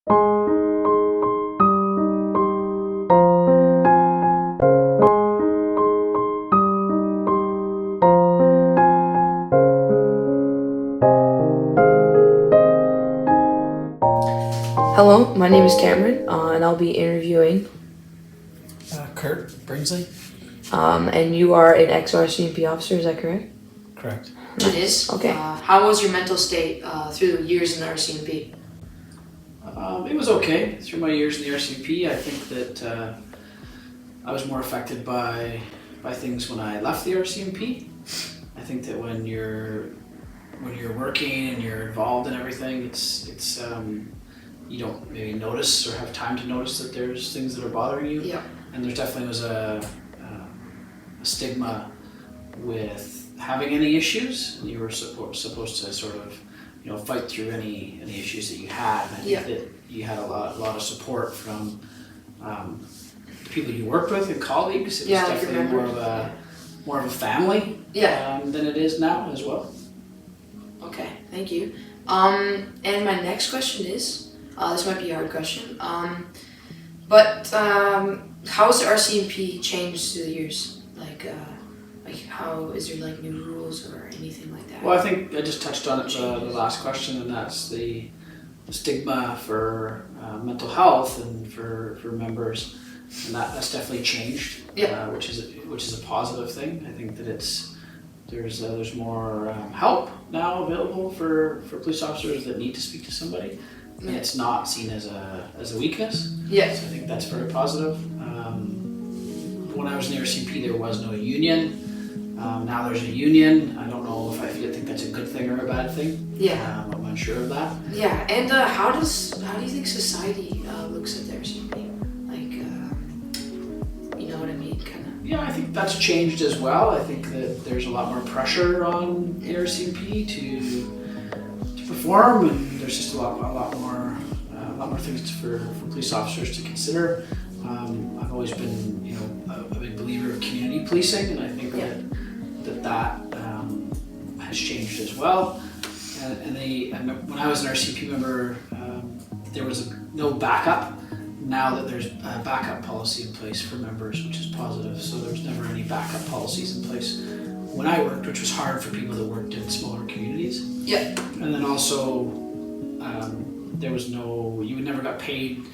Hello, my name is Cameron, and I'll be interviewing. Kurt Bringsley? And you are an ex-RCMP officer, is that correct? Correct. It is. Okay. How was your mental state through the years in the RCMP? It was okay. Through my years in the RCMP, I think that I was more affected by things when I left the RCMP. I think that when you're working and you're involved in everything, it's you don't maybe notice or have time to notice that there's things that are bothering you. Yeah. And there definitely was a stigma with having any issues. You were supposed to sort of, fight through any issues that you had. And I think that you had a lot of support from the people you worked with and colleagues. It was definitely more of a family than it is now as well. Okay, thank you. And my next question is, this might be a hard question, but how has the RCMP changed through the years? Like how is there like new rules or anything like that? Well, I think I just touched on it the last question, and that's the stigma for mental health and for members, and that's definitely changed. Which is a positive thing. I think that there's more help now available for police officers that need to speak to somebody, and it's not seen as a weakness. Yes. So I think that's very positive. When I was in the RCMP, there was no union. Now there's a union. I don't know if I think that's a good thing or a bad thing. Yeah. I'm unsure of that. Yeah, and how do you think society looks at the RCMP? Like, you know what I mean, kind of. Yeah, I think that's changed as well. I think that there's a lot more pressure on the RCMP to perform, and there's just a lot more things for police officers to consider. I've always been, a big believer of community policing, and I think that has changed as well. And when I was an RCMP member, there was no backup. Now that there's a backup policy in place for members, which is positive. So there's never any backup policies in place when I worked, which was hard for people that worked in smaller communities. Yeah. And then also, you never got paid,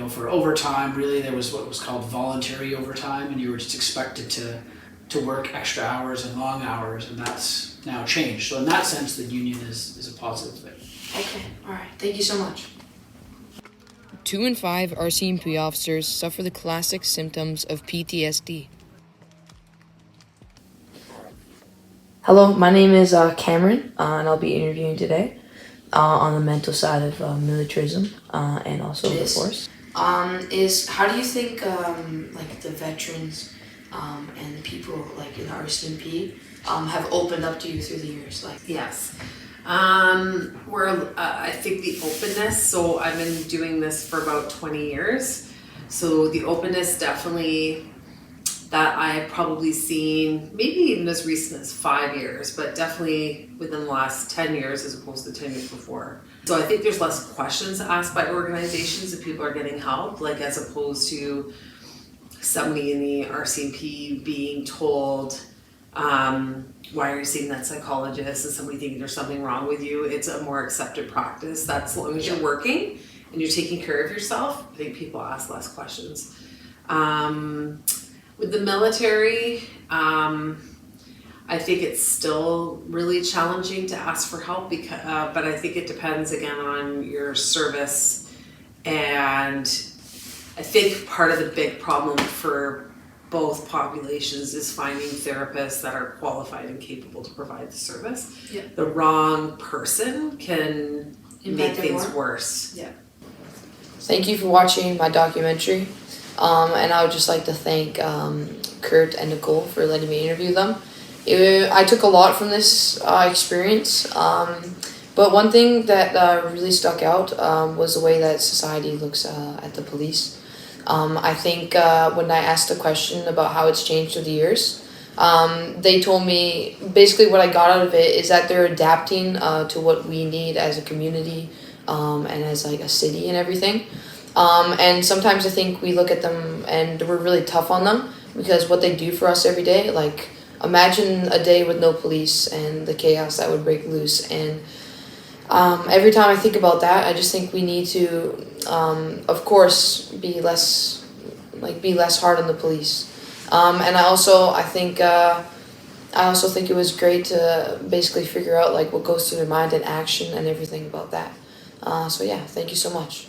for overtime. Really, there was what was called voluntary overtime, and you were just expected to work extra hours and long hours, and that's now changed. So in that sense, the union is a positive thing. Okay, all right. Thank you so much. 2 in 5 RCMP officers suffer the classic symptoms of PTSD. Hello, my name is Cameron, and I'll be interviewing today on the mental side of militarism and also the force. Is how do you think like the veterans and the people like in the RCMP have opened up to you through the years? Like yes, I think the openness. So I've been doing this for about 20 years. So the openness definitely that I've probably seen maybe even as recent as 5 years, but definitely within the last 10 years as opposed to 10 years before. So I think there's less questions asked by organizations if people are getting help, like as opposed to somebody in the RCMP being told, why are you seeing that psychologist, and somebody thinking there's something wrong with you. It's a more accepted practice that as long as you're working and you're taking care of yourself, I think people ask less questions. With the military, I think it's still really challenging to ask for help, but I think it depends again on your service, and I think part of the big problem for both populations is finding therapists that are qualified and capable to provide the service. Yeah. The wrong person can make things worse. Yeah. Thank you for watching my documentary, and I would just like to thank Kurt and Nicole for letting me interview them. I took a lot from this experience, but one thing that really stuck out was the way that society looks at the police. I think when I asked a question about how it's changed through the years, they told me basically what I got out of it is that they're adapting to what we need as a community and as like a city and everything. And sometimes I think we look at them and we're really tough on them because what they do for us every day, like imagine a day with no police and the chaos that would break loose. And every time I think about that, I just think we need to, of course, be less hard on the police. And I also think it was great to basically figure out like what goes through their mind and action and everything about that. So yeah, thank you so much.